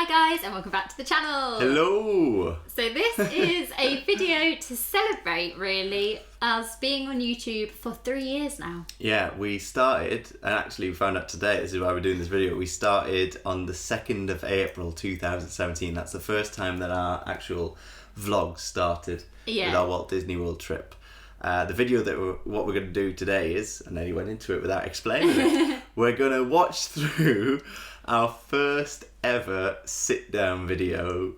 Hi guys and welcome back to the channel. Hello. So this is a video to celebrate really us being on YouTube for 3 years now. Yeah, we started, and actually we found out today, this is why we're doing this video, we started on the 2nd of April 2017. That's the first time that our actual vlog started with our Walt Disney World trip. The video that what we're going to do today is, and then he went into it without explaining it, we're going to watch through our first ever sit-down video.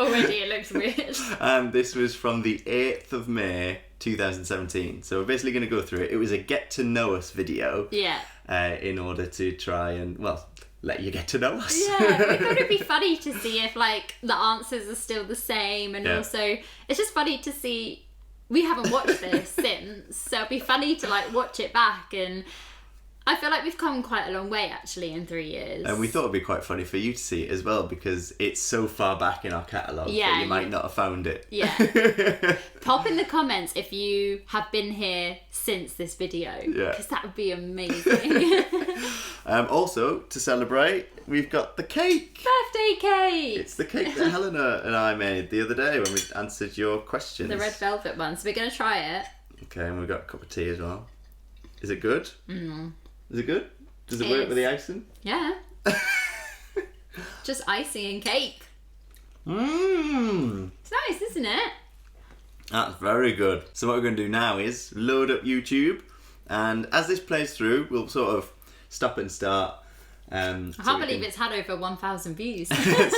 Already it looks weird. And this was from the 8th of May 2017. So we're basically going to go through it. It was a get to know us video. Yeah. In order to try and, well, let you get to know us. Yeah, we thought it'd be funny to see if like the answers are still the same, and also it's just funny to see. We haven't watched this since, so it'd be funny to like watch it back, and I feel like we've come quite a long way actually in 3 years. And we thought it'd be quite funny for you to see it as well, because it's so far back in our catalogue that you might not have found it. Yeah. Pop in the comments if you have been here since this video, because that would be amazing. Also, to celebrate, we've got the cake. Birthday cake! It's the cake that Helena and I made the other day when we answered your questions. The red velvet one, so we're going to try it. Okay, and we've got a cup of tea as well. Is it good? Mm. Is it good? Does it work with the icing? Yeah. Just icing and cake. Mmm. It's nice, isn't it? That's very good. So what we're going to do now is load up YouTube, and as this plays through, we'll sort of stop and start. I can't believe it's had over 1,000 views.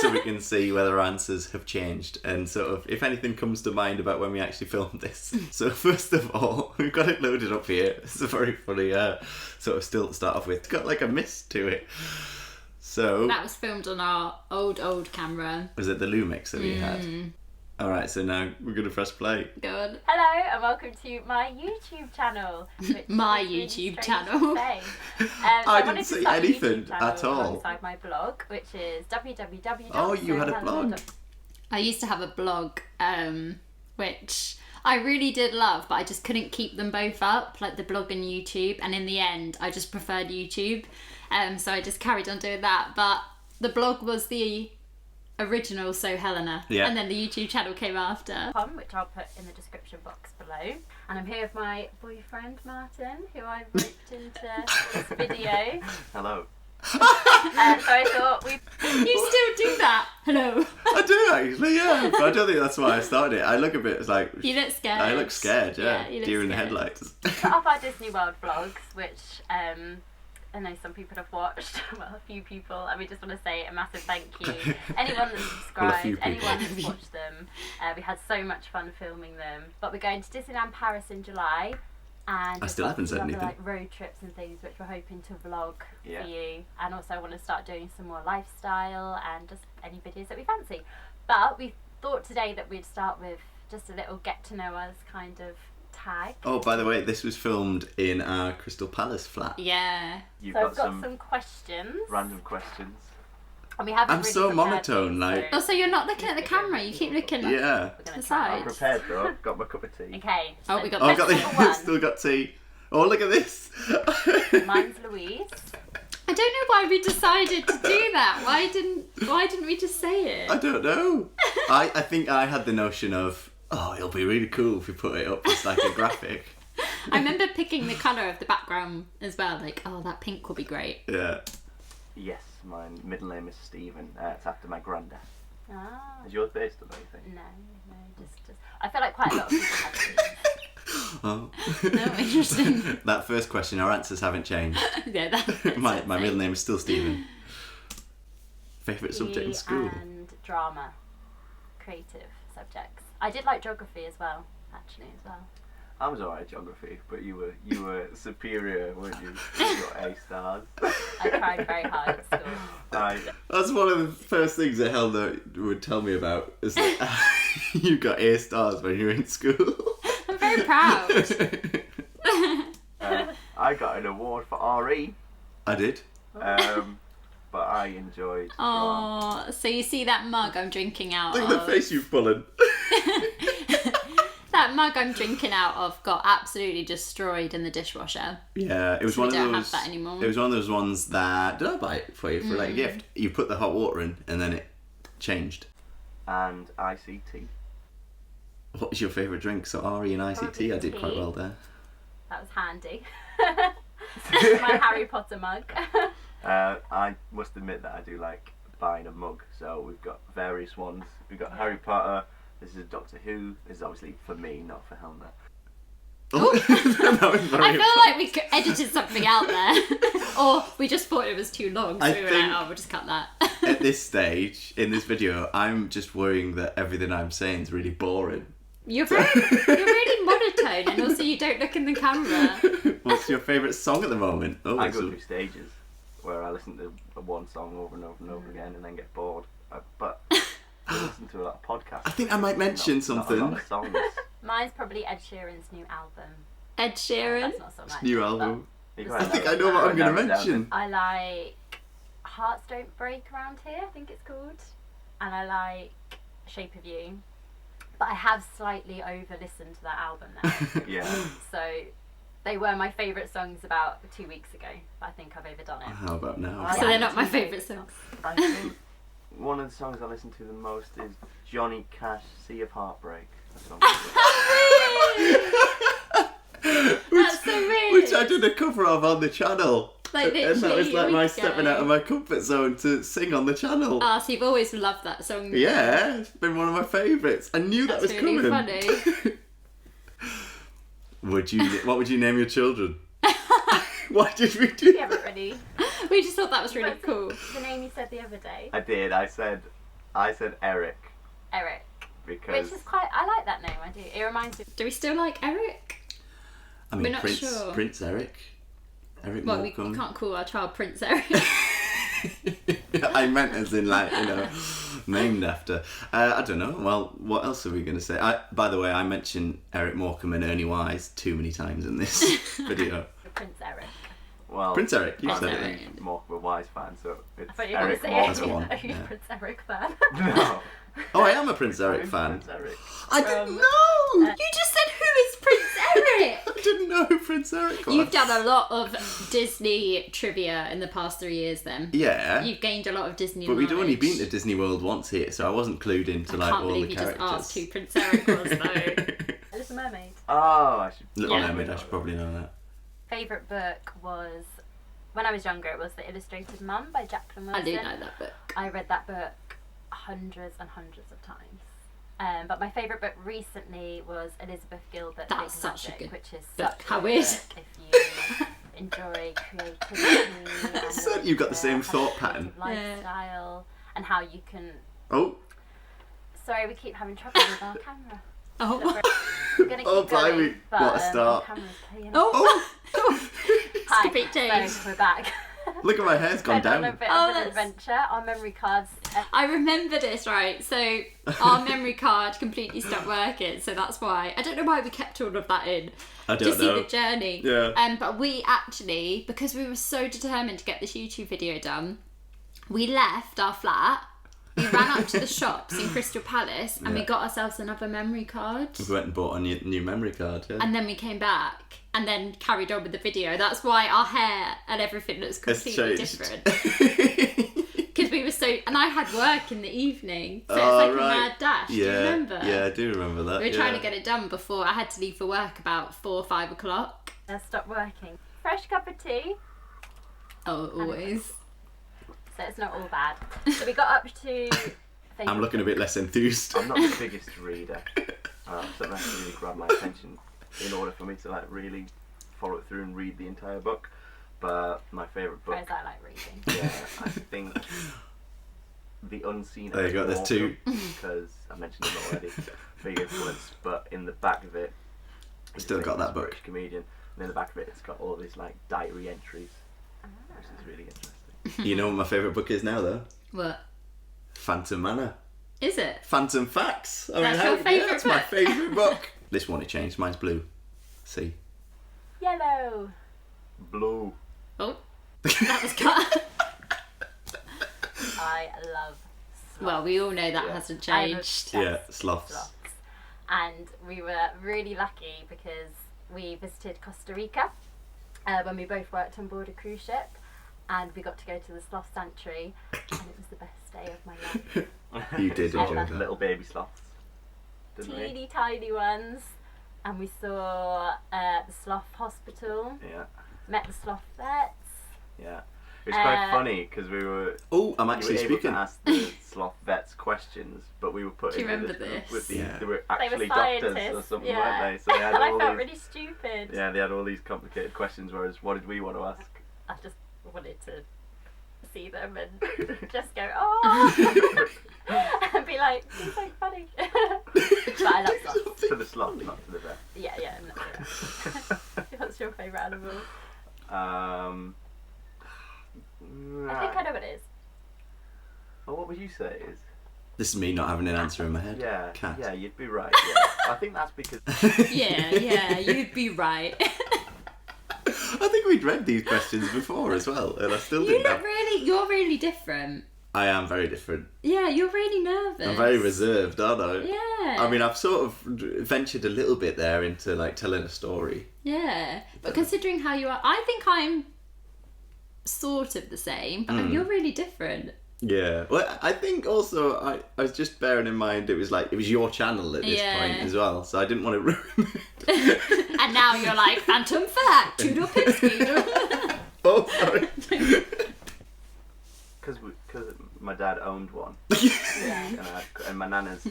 So we can see whether answers have changed and sort of if anything comes to mind about when we actually filmed this. So first of all, we've got it loaded up here. It's a very funny sort of still to start off with. It's got like a mist to it. So that was filmed on our old camera. Was it the Lumix that we had? Alright, so now we're going to press play. Good. Hello and welcome to my YouTube channel. My YouTube channel. I didn't see anything at all. Alongside my blog, which is www. Oh, you had a blog. I used to have a blog, which I really did love, but I just couldn't keep them both up, like the blog and YouTube. And in the end, I just preferred YouTube. So I just carried on doing that. But the blog was the original, so Helena, and then the YouTube channel came after, which I'll put in the description box below. And I'm here with my boyfriend Martyn, who I've roped into this video. Hello. So I thought You still do that? Hello. I do actually, yeah. But I don't think that's why I started it. I look a bit like... You look scared. I look scared, yeah. You look Deer in the scared. headlights. Put up our Disney World vlogs, which I know some people have watched, well, a few people, and we just want to say a massive thank you. Anyone that's subscribed, anyone that's watched them. We had so much fun filming them. But we're going to Disneyland Paris in July, and I still haven't said anything. Like road trips and things, which we're hoping to vlog for you. And also I want to start doing some more lifestyle and just any videos that we fancy. But we thought today that we'd start with just a little get to know us kind of tag. Oh, by the way, this was filmed in our Crystal Palace flat. Yeah. So I've got some questions. Random questions. And we haven't I'm really so prepared monotone, these, like... Oh, so you're not looking at the camera, you keep looking Yeah. We're gonna the try. I'm side. prepared though. Got my cup of tea. Okay. Oh, we got Oh, I got Number one. still got tea. Oh, look at this. Mine's Louise. I don't know why we decided to do that. Why didn't we just say it? I don't know. I think I had the notion of, oh, it'll be really cool if we put it up as like a graphic. I remember picking the colour of the background as well, like, oh, that pink will be great. Yeah. Yes, my middle name is Stephen. It's after my granddad. Ah. Is yours based on anything? No, just. I feel like quite a lot of people have these. Oh. No, interesting. That first question, our answers haven't changed. Yeah, that's My middle name is still Stephen. Favourite subject in school? And drama, creative subjects. I did like geography as well, actually, as well. I was alright at geography, but you were superior, weren't you? You got A stars. I tried very hard at school. That's one of the first things that Helena would tell me about, is that you got A stars when you were in school. I'm very proud. I got an award for RE. I did. But I enjoyed drama. Oh, so you see that mug I'm drinking out Look at of? the face you've pulling. That mug I'm drinking out of got absolutely destroyed in the dishwasher. Yeah, it was So one we of don't those. have that anymore. It was one of those ones that did I buy it for you for like a gift? You put the hot water in and then it changed. And ICT. What was your favourite drink? So RE and ICT, Probably I did quite tea. well there. That was handy. My Harry Potter mug. I must admit that I do like buying a mug. So we've got various ones. We've got Harry Potter. This is Doctor Who. This is obviously for me, not for Helena. That was very I feel like we edited something out there. Or we just thought it was too long, so I we were think- like, oh, we'll just cut that. At this stage, in this video, I'm just worrying that everything I'm saying is really boring. You're really monotone, and also you don't look in the camera. What's your favourite song at the moment? Oh, I go through stages where I listen to one song over and over and over again and then get bored. But I listen to a lot of podcasts. I think I might mention Not a something. lot of songs. Mine's probably Ed Sheeran's new album. Ed Sheeran. That's not so much. New album. You I can't think narrow I know what it I'm down. going to mention. I like Hearts Don't Break Around Here, I think it's called. And I like Shape of You. But I have slightly over-listened to that album now. Yeah. So they were my favourite songs about 2 weeks ago. But I think I've overdone it. How about now? I So they're not my favourite songs. I think one of the songs I listen to the most is Johnny Cash, Sea of Heartbreak. That's what I'm That's so weird. Which I did a cover of on the channel. Like, And that was literally like a my week stepping ago. out of my comfort zone to sing on the channel. Ah, so you've always loved that song. Yeah, it's been one of my favourites. I knew That's that was really coming. funny. What would you name your children? Why did we do We haven't really. We just thought that was really What's cool. The name you said the other day, I did. I said Eric Eric. because Which is quite. I like that name. I do. It reminds me. Do we still like Eric? I mean, We're not Prince, sure. Prince Eric. Eric Well, we Morecambe. can't call our child Prince Eric. I meant as in like, named after. I don't know. Well, what else are we going to say? By the way, I mentioned Eric Morecambe and Ernie Wise too many times in this video. Prince Eric. well, Prince Eric, you Prince said Eric. it. more of a Wise fan, so it's I thought you were going Eric to say That's Morecambe. one, a huge yeah. Prince Eric fan. No, Oh, I am a Prince Eric I'm fan. Prince Eric. I didn't From- know! You just said, who is Prince Eric? I didn't know who Prince Eric was. You've done a lot of Disney trivia in the past 3 years then. Yeah. You've gained a lot of Disney But we'd only knowledge. been to Disney World once here, so I wasn't clued into I like can't all believe the you just characters. asked who Prince Eric was though. Little Mermaid. Oh, I should. Little Yeah. Mermaid, I should probably know that. Favourite book was, when I was younger, it was The Illustrated Mum by Jacqueline I Wilson. do know that book. I read that book hundreds and hundreds of times. But my favourite book recently was Elizabeth Gilbert's That's Big such a Magic, good which is book. such How a weird. book if you enjoy creativity. And So want you've got the to same have a thought creative pattern. Yeah. lifestyle, and how you can. Oh, Sorry, we keep having trouble with our camera. Oh. We're gonna keep Oh, going, blimey. but What a start. our camera's playing. Oh. Hi, Skip it, James. so we're back. look at my hair's gone Went on a down. bit Oh, of an that's- adventure. Our memory cards. I remember this, right? So our memory card completely stopped working, so that's why. I don't know why we kept all of that in. I To don't see know. the journey. Yeah. But we actually, because we were so determined to get this YouTube video done, we left our flat, we ran up to the shops in Crystal Palace, and we Yeah. got ourselves another memory card. We went and bought a new memory card, yeah. And then we came back and then carried on with the video. That's why our hair and everything looks It's completely changed. different. Because we were so, and I had work in the evening, so it's Oh, like right. a mad dash. Yeah, Do you remember? yeah, I do remember that. We were trying to get it done before I had to leave for work about 4 or 5 o'clock. Stopped working. Fresh cup of tea. Oh, always. So it's not all bad. So we got up to. I'm looking a bit less enthused. I'm not the biggest reader. Something has to really grab my attention in order for me to like really follow it through and read the entire book. But my favourite book, Whereas I like reading. yeah, I think The Unseen. There you go, there's two. Because I mentioned it already. Big influence, but in the back of it, he's Still a got that famous book. British comedian, and in the back of it, it's got all these like diary entries, which is really interesting. You know what my favourite book is now, though? What? Phantom Manor. Is it? Phantom Facts. I That's your favourite that's my book? favourite book. This one it changed. Mine's blue. See. Yellow. Blue. Oh, that was cut. I love sloths. Well, we all know that Yeah. hasn't I'm changed. obsessed Yeah, with sloths. sloths. And we were really lucky because we visited Costa Rica when we both worked on board a cruise ship, and we got to go to the sloth sanctuary, and it was the best day of my life. You did enjoy that. Little baby sloths, didn't we? Teeny tiny ones, and we saw the sloth hospital. Yeah. Met the sloth vets. Yeah. It was quite funny because we were. Oh, I'm actually able speaking. to ask the sloth vets questions, but we were put Do you in remember group this? with these. Yeah. They were They actually were doctors scientists, or something, yeah. weren't they? So they had And I all felt these. really stupid. Yeah, they had all these complicated questions. Whereas, what did we want to ask? I just wanted to see them and just go, oh, and be like, you're so funny. But I love sloths. To the sloth, not to the vet. Yeah, What's your favourite animal? I think I know what it is. Well, what would you say is? This is me not having an answer in my head. Yeah, Cat. yeah, you'd be right. Yeah. I think that's because. Yeah, you'd be right. I think we'd read these questions before as well, and I still You didn't look have... you're really different. I am very different. Yeah, you're really nervous. I'm very reserved, aren't I? Yeah. I mean, I've sort of ventured a little bit there into like telling a story. Yeah, but considering how you are, I think I'm sort of the same, but you're really different. Yeah. Well, I think also I was just bearing in mind it was your channel at this point as well, so I didn't want to ruin it. And now you're like, phantom fact, Tudor Pipsky. Oh, sorry. Because my dad owned one, Yeah. and my nana's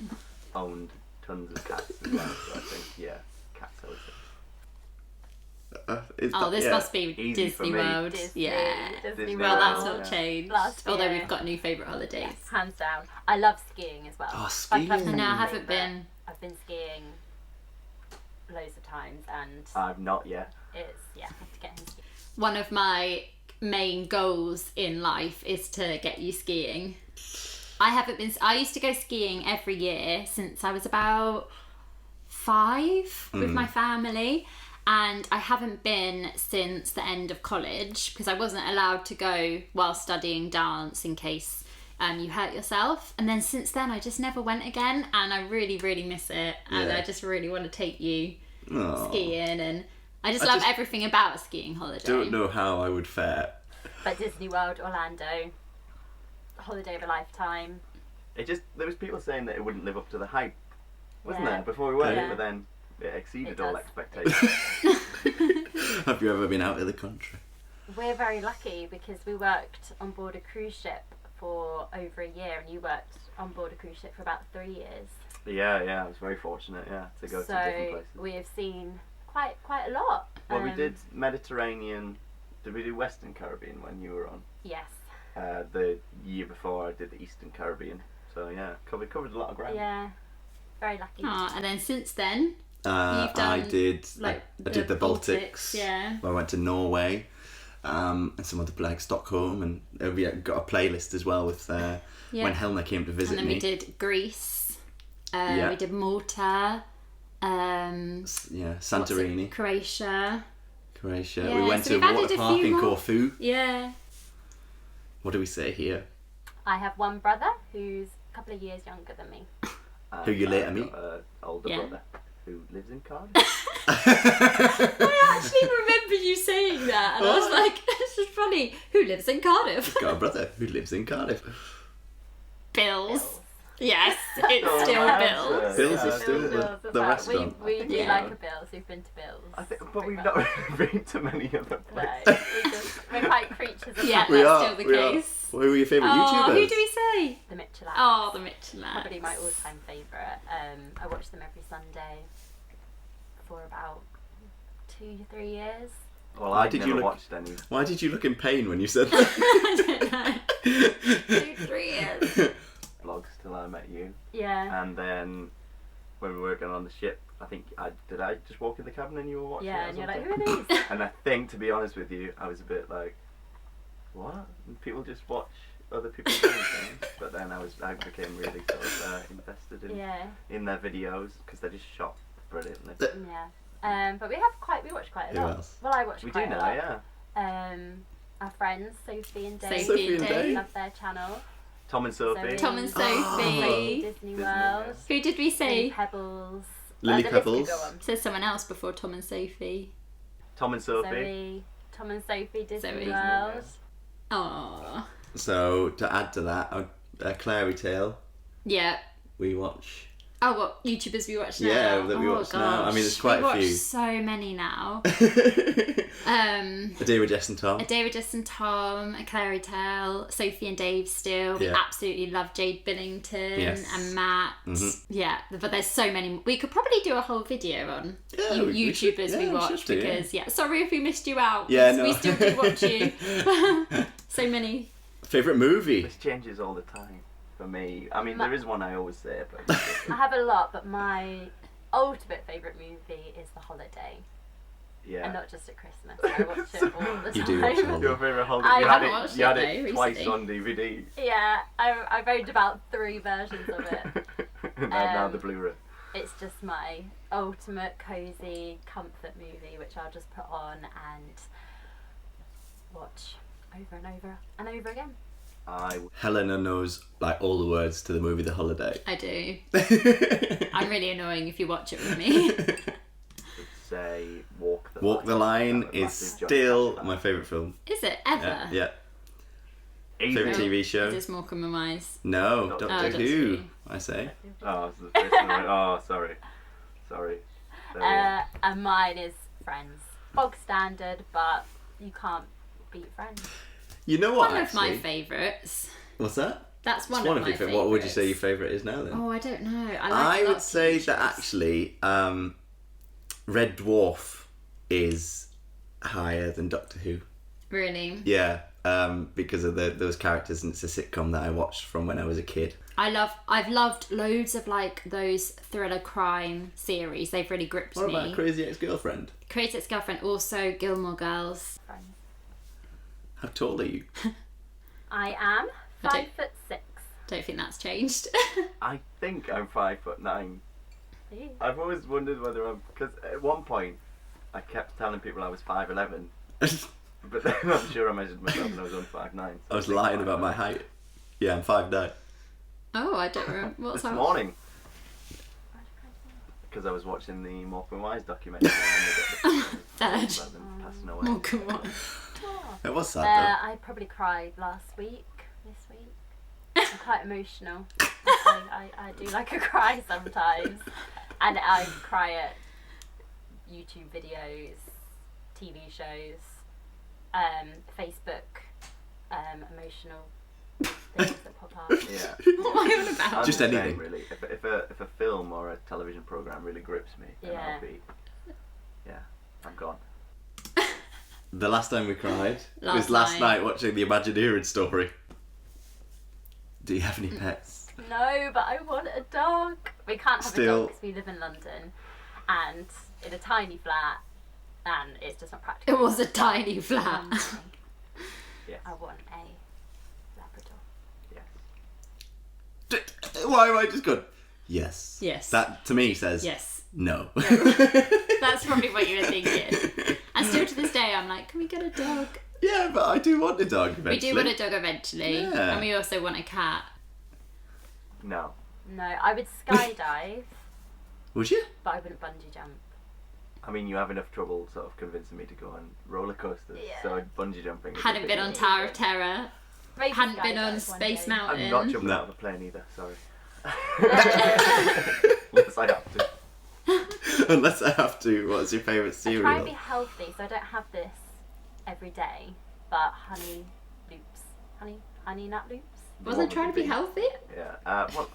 owned tons of cats as well. So I think, yeah, cats always. This must be Easy for Disney me. World. Disney, Yeah. Disney Well, that's World. not changed. Last Although year. we've got new favourite holidays. Yes, hands down. I love skiing as well. Oh, My skiing. personal No, I haven't favourite. been. I've been skiing loads of times, and I've not yet. I have to get him skiing. One of my main goals in life is to get you skiing. I used to go skiing every year since I was about 5 with my family, and I haven't been since the end of college because I wasn't allowed to go while studying dance in case you hurt yourself. And then since then I just never went again, and I really, really miss it, and Yeah. I just really want to take you Oh, skiing, and I I love just everything about a skiing holiday. don't know how I would fare. But Disney World, Orlando, holiday of a lifetime. There was people saying that it wouldn't live up to the hype, wasn't Yeah. there, before we went, Yeah. but then it exceeded It all does. expectations. Have you ever been out of the country? We're very lucky because we worked on board a cruise ship for over a year, and you worked on board a cruise ship for about 3 years. Yeah, I was very fortunate, to go to different So places. we have seen quite a lot. Well, we did Mediterranean. Did we do Western Caribbean when you were on? Yes. The year before I did the Eastern Caribbean. So yeah, covered a lot of ground. Yeah. Very lucky. And then since then, I done, did. like, I did the Baltics. yeah. I went to Norway, and some other like Stockholm, and we got a playlist as well with when Helena came to visit And then me. we did Greece. Yeah. We did Malta. Santorini, Croatia. Croatia. Yeah, We went so to a we've added water a park few in more. Corfu. Yeah. What do we say here? I have one brother who's a couple of years younger than me. Who you later I've meet? got an older Yeah. brother who lives in Cardiff. I actually remember you saying that, and I was like, this is funny. Who lives in Cardiff? Got a brother who lives in Cardiff. Bills. Yes, it's Oh, still my Bills. answer. Bills Yeah. is still Bills the as well. restaurant. We do Yeah. like a Bills. We've been to Bills. I think, but pretty we've much. not really been to many other No, places. we're quite creatures of Yeah, habit. We that's are. still the we are. case. Who are your favourite Oh, YouTubers? who do we say? The Mitchells. Oh, the Mitchells. Probably my all-time favourite. I watch them every Sunday for about 2 to 3 years. Well, Why I've did you never look- watched any. Why did you look in pain when you said that? I don't know. 2-3 years. Vlogs till I met you, Yeah. and then when we were working on the ship, I think I just walk in the cabin and you were watching. Yeah, it or and you're like, something? who are these? And I think, to be honest with you, I was a bit like, what? And people just watch other people doing things. But then I became really sort of invested Yeah. in their videos because they're just shot brilliantly. Yeah. But we watch quite a Who lot. else? Well, I watch We do quite a now, lot. yeah. Our friends, Sophie and Dave. Sophie and I Dave. love their channel. Tom and Sophie. Zoe. Tom and Oh. Sophie. Disney Disney, World. Who did we Say say? Pebbles. Lily the list could Pebbles. go on. Says someone else before Tom and Sophie. Tom and Sophie. Zoe, Tom and Sophie, Disney Zoe. World. Aww. So to add to that, a Clary Tale. Yeah. We watch. Oh, what YouTubers we watch now? Yeah, that we watch now. I mean, there's quite a few. We watch so many now. A Day with Jess and Tom. A Day with Jess and Tom, A Clary Tale, Sophie and Dave still. We absolutely love Jade Billington and Matt. Mm-hmm. Yeah, but there's so many. We could probably do a whole video on YouTubers we watch because, sorry if we missed you out. Yeah, no. We still do watch you. So many. Favourite movie? This changes all the time for me. I mean, there is one I always say, but I have a lot, but my ultimate favourite movie is The Holiday. yeah. And not just at Christmas. I watch it all the time. You do watch it all. Your favourite holiday? I You haven't had watched it. You had it, it though, twice recently. on DVD. Yeah, I've owned about 3 versions of it. Now the Blu-ray. It's just my ultimate cosy comfort movie, which I'll just put on and watch over and over and over again. Helena knows like all the words to the movie The Holiday. I do. I'm really annoying if you watch it with me. Would say Walk the Line. Walk the Line I'm a is massive Johnny still Cash fan. my favourite film. Is it ever? Yeah. Easy. Favourite TV show? Is this Morecambe and Wise? No, Oh, Doctor Doctor Who. Who. I say. Oh, this is the first one. Oh, sorry. There we go. And mine is Friends. Bog standard, but you can't beat Friends. You know what? One of my actually? favourites. What's that? That's It's one of my your favourites. What would you say your favourite is now then? Oh, I don't know. I I a lot would of say TV that shows. actually Red Dwarf is higher than Doctor Who. Really? Yeah, because of those characters, and it's a sitcom that I watched from when I was a kid. I've loved loads of like those thriller crime series. They've really gripped What me. about Crazy Ex-Girlfriend? Crazy Ex-Girlfriend, also Gilmore Girls. Friends. How tall are you? I am I 5'6". Don't think that's changed. I think I'm 5'9". I've always wondered whether I'm, because at one point I kept telling people I was 5'11", but then I'm sure I measured myself and I was on 5'9". So I was lying about my height. Yeah, I'm 5'9". Oh, I don't remember. What's This that? morning, because I was watching the Morecambe and Wise documentary and Third. passing away. Oh, come on. It was sad I probably cried last week, this week. I'm quite emotional. I do like a cry sometimes. And I cry at YouTube videos, TV shows, Facebook, emotional things that pop up. Yeah. What am I on about? I'm Just the same, anything. really. If a film or a television program really grips me, then Yeah. I'll be, I'm gone. though. The last time we cried Last was last night. night watching the Imagineering story. Do you have any pets? No, but I want a dog. We can't have a Still- dog because we live in London and in a tiny flat, and it's just not practical. It was a tiny flat. Yes. I want a Labrador. Yes. Why am I just going? Yes. Yes. That to me says Yes. no. That's probably what you were thinking. And still to this day, I'm like, can we get a dog? Yeah, but I do want a dog eventually. We do want a dog eventually. Yeah. And we also want a cat. No. No, I would skydive, Would you? but I wouldn't bungee jump. I mean, you have enough trouble sort of convincing me to go on roller coasters, Yeah. so bungee jumping. is a Hadn't bit been on more- Tower of Terror. Maybe Hadn't been on skydive one Space day. Mountain. I'm not jumping No. out of a plane either. Sorry. Unless I have to. Unless I have to. What's your favourite I try and cereal? be healthy, so I don't have this every day. But honey loops, honey nut loops. Wasn't What trying would to it be be? healthy. Yeah. Well,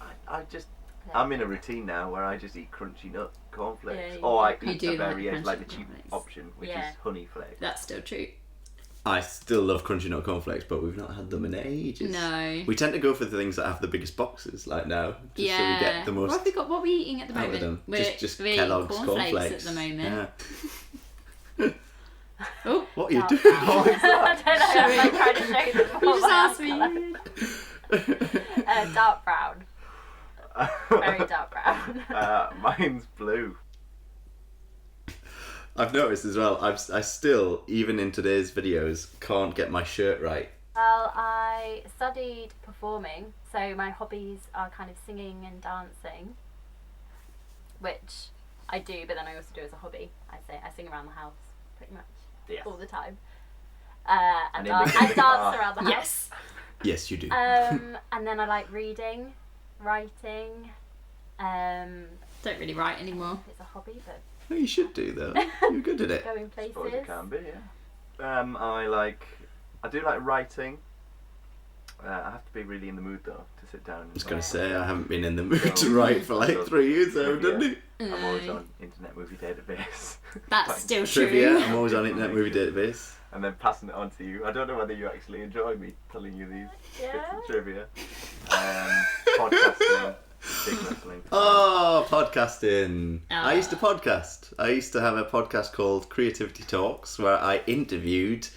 I'm in a routine now where I just eat crunchy nut cornflakes, Yeah, you or I do. You eat do a like variation, like the crunchy cheap cornflakes. option, which Yeah. is honey flakes. That's still true. I still love crunchy nut cornflakes, but we've not had them in ages. No. We tend to go for the things that have the biggest boxes, like now, just so we get the most What have we got? What are we eating at the out of moment? them. Just we're eating Kellogg's cornflakes at the moment. Yeah. Oh, What are you Dark doing? brown. I don't know. I'm like trying to show them. you what just my asked eye me. colour. Dark brown. Very dark brown. Mine's blue. I've noticed as well, I still, even in today's videos, can't get my shirt right. Well, I studied performing, so my hobbies are kind of singing and dancing, which I do, but then I also do as a hobby. I sing around the house pretty much all the time. And dance around the house. Yes, you do. And then I like reading, writing. Don't really write anymore. It's a hobby, but No, you should do though. You're good at it. going places. Suppose it can be, yeah. I do like writing. I have to be really in the mood though to sit down. I was going to say, I haven't been in the mood to write for like 3 years now, didn't you? I'm always on Internet Movie Database. That's still true. Trivia, I'm always on Internet Movie Database. And then passing it on to you. I don't know whether you actually enjoy me telling you these bits of trivia. Podcasting. Big wrestling. Oh, podcasting. I used to Ah. podcast. I used to have a podcast called Creativity Talks where I interviewed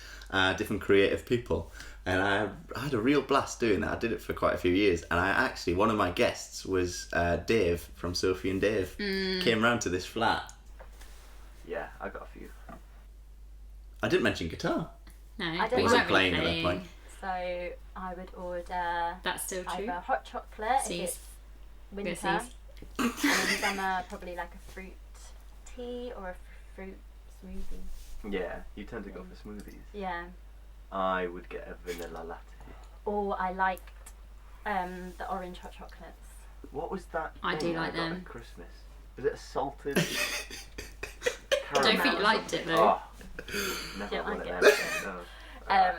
different creative people. And I had a real blast doing that. I did it for quite a few years. And one of my guests was Dave from Sophie and Dave. Came round to this flat. Yeah, I got a few. I didn't mention guitar. No, I don't I like wasn't playing at that point. So I would order That's still true. either hot chocolate Seas. if it's winter, Seas. and in summer probably like a fruit tea or a fruit smoothie. Yeah, you tend to go for smoothies. Yeah. I would get a vanilla latte. Or I liked the orange hot chocolates. What was that? I thing do like got them. At Christmas. Was it a salted? I don't think caramel you or liked it something? though. Oh, never Don't one like of it. them.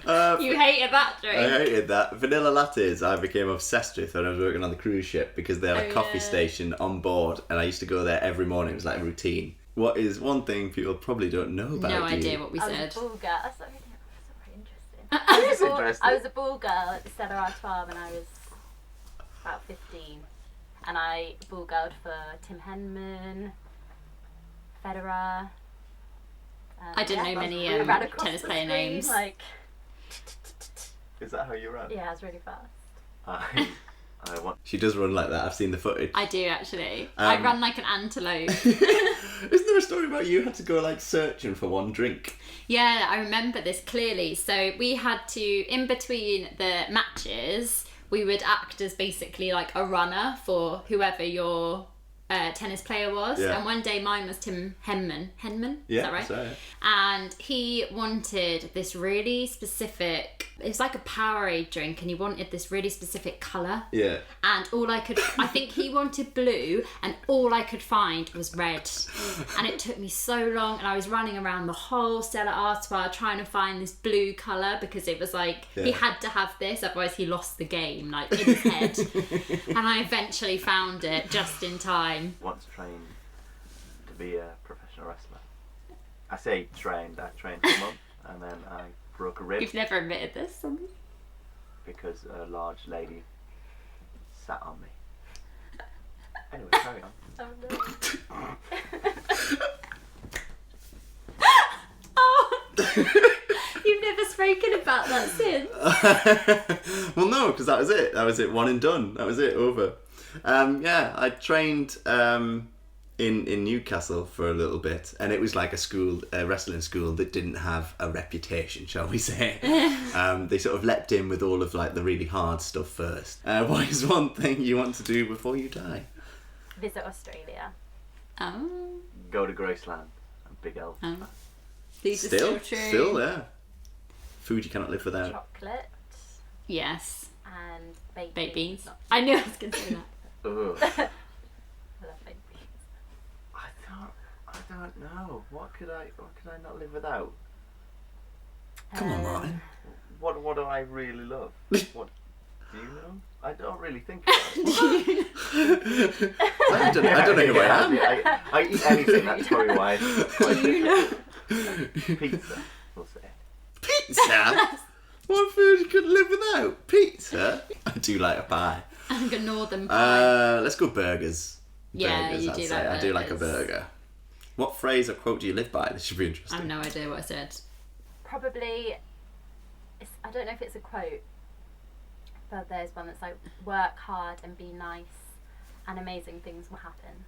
No. You hated that drink. I hated that. Vanilla lattes I became obsessed with when I was working on the cruise ship because they had a coffee station on board and I used to go there every morning. It was like a routine. What is one thing people probably don't know about No you? idea what we I was said. a ball girl. That's not very interesting. That's interesting. I was a ball girl at the Stella Artois when I was about 15. And I ball girled for Tim Henman, Federer. I didn't know many I ran across tennis the player screen, names. Like, Is that how you run? yeah, I was really fast. I want. She does run like that. I've seen the footage. I do actually. I run like an antelope. Isn't there a story about you had to go like searching for one drink? Yeah, I remember this clearly. So we had to, in between the matches, we would act as basically like a runner for whoever your tennis player was. Yeah. And one day mine was Tim Henman. Henman? Yeah, Is that right? so, yeah. And he wanted this really specific, it was like a Powerade drink, and he wanted this really specific colour. Yeah. And I think he wanted blue, and all I could find was red. And it took me so long, and I was running around the whole Stella Artois trying to find this blue colour because it was like, he had to have this, otherwise he lost the game, like in his head. And I eventually found it just in time. Once trained to be a professional wrestler. I say trained. I trained for a month, and then I broke a rib You've never admitted this, Sonny? because a large lady sat on me. Anyway, carry on. Oh no. Oh! You've never spoken about that since. Well, no, because that was it. That was it. One and done. That was it. Over. Yeah, I trained in Newcastle for a little bit, and it was like a wrestling school that didn't have a reputation, shall we say. They sort of leapt in with all of like the really hard stuff first. What is one thing you want to do before you die? Visit Australia. Oh. Go to Graceland and Big Elf. These are still true. Still there. Food you cannot live without. Chocolate Yes. and baked Baked beans. Not- I knew I was going to say that. Ugh. I love baked beans. I don't know. What could I not live without? Come on, Martyn. What do I really love? What do you know? I don't really think about it. I don't know who I am. I eat anything that's curry wise. Do you know? Pizza, we'll say. Pizza? What food you couldn't live without? Pizza? I do like a pie. Like a northern pie. Let's go burgers. Yeah, Burgers, you I'd do say. like I do like a burgers. burger. What phrase or quote do you live by? This should be I interesting. have no idea what I said. Probably, I don't know if it's a quote, but there's one that's like, work hard and be nice and amazing things will happen.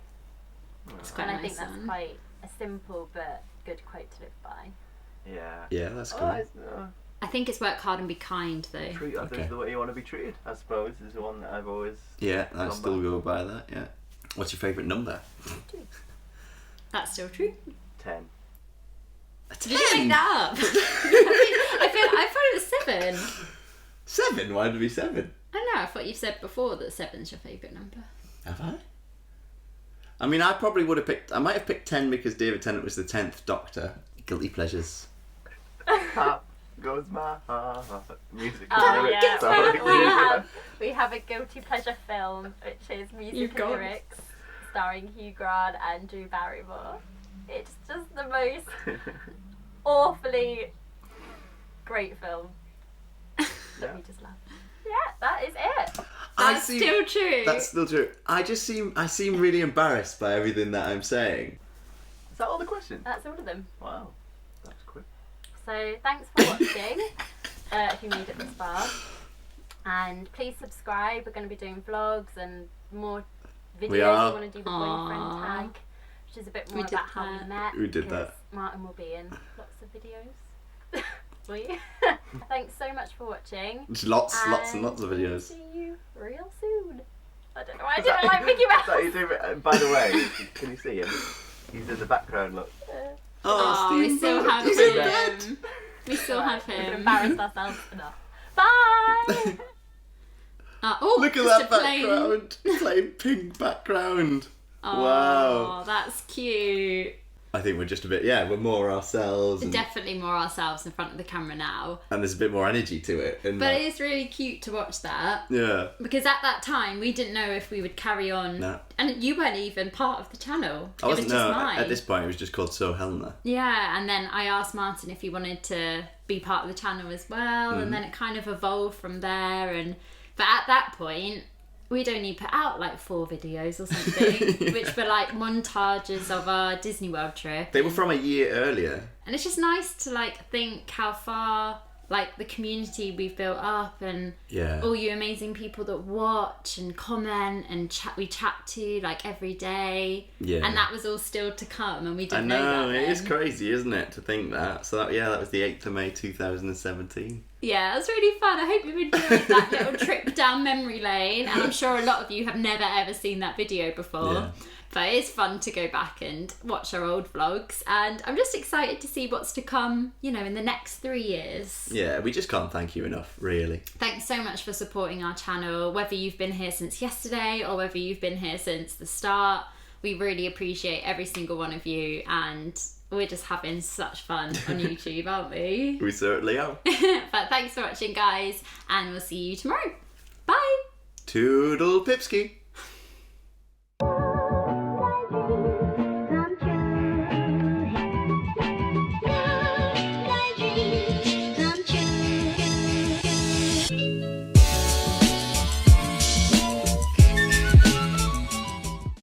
It's quite And I nice. think that's quite a simple but good quote to live by. Yeah. Yeah, that's cool. Oh, I think it's work hard and be kind though. Treat others the way you want to be treated, I suppose, is the one that I've always. Yeah, I still go by that. Yeah. What's your favourite number? That's still true. 10. A 10? Did you make that up? I thought it was 7. 7? Why did it be 7? I don't know. I thought you said before that 7's your favourite number. Have I? I mean, I probably would have picked. I might have picked 10 because David Tennant was the 10th Doctor. Guilty pleasures. Pop goes my heart. Music. Oh, we have a guilty pleasure film, which is Music and Lyrics, starring Hugh Grant and Drew Barrymore. It's just the most awfully great film. That we just love. Yeah, that is it. That's still true. That's still true. I seem really embarrassed by everything that I'm saying. Is that all the questions? That's all of them. Wow, that's quick. So thanks for watching, if you made it this far. And please subscribe. We're going to be doing vlogs and more videos. We want to do the boyfriend tag, which is a bit more about how we met. We did that. Martyn will be in lots of videos. Thanks so much for watching. Lots and lots of videos. See you real soon. I don't know why I didn't like Mickey Mouse. By the way, can you see him? He's in the background, look. We still have him. We still have him. We've embarrassed ourselves enough. Bye! Look at that background. Plain pink background. Wow. That's cute. I think we're just a bit, we're more ourselves. Definitely more ourselves in front of the camera now. And there's a bit more energy to it. But it is really cute to watch that. Yeah. Because at that time, we didn't know if we would carry on. No. And you weren't even part of the channel. I wasn't, it was just mine. At this point, it was just called So Helena. Yeah, and then I asked Martyn if he wanted to be part of the channel as well. And then it kind of evolved from there. But at that point, we'd only put out like 4 videos or something, which were like montages of our Disney World trip. They were from a year earlier. And it's just nice to like think how far like the community we've built up and all you amazing people that watch and comment and we chat to like every day. Yeah. And that was all still to come and we didn't know that then. It is crazy, isn't it, to think that. So that was the 8th of May 2017. Yeah, it was really fun. I hope you enjoyed that little trip down memory lane. And I'm sure a lot of you have never ever seen that video before. Yeah. But it's fun to go back and watch our old vlogs. And I'm just excited to see what's to come, in the next 3 years. Yeah, we just can't thank you enough, really. Thanks so much for supporting our channel, whether you've been here since yesterday or whether you've been here since the start. We really appreciate every single one of you. And we're just having such fun on YouTube, aren't we? We certainly are. But thanks for watching, guys. And we'll see you tomorrow. Bye. Toodle pipski.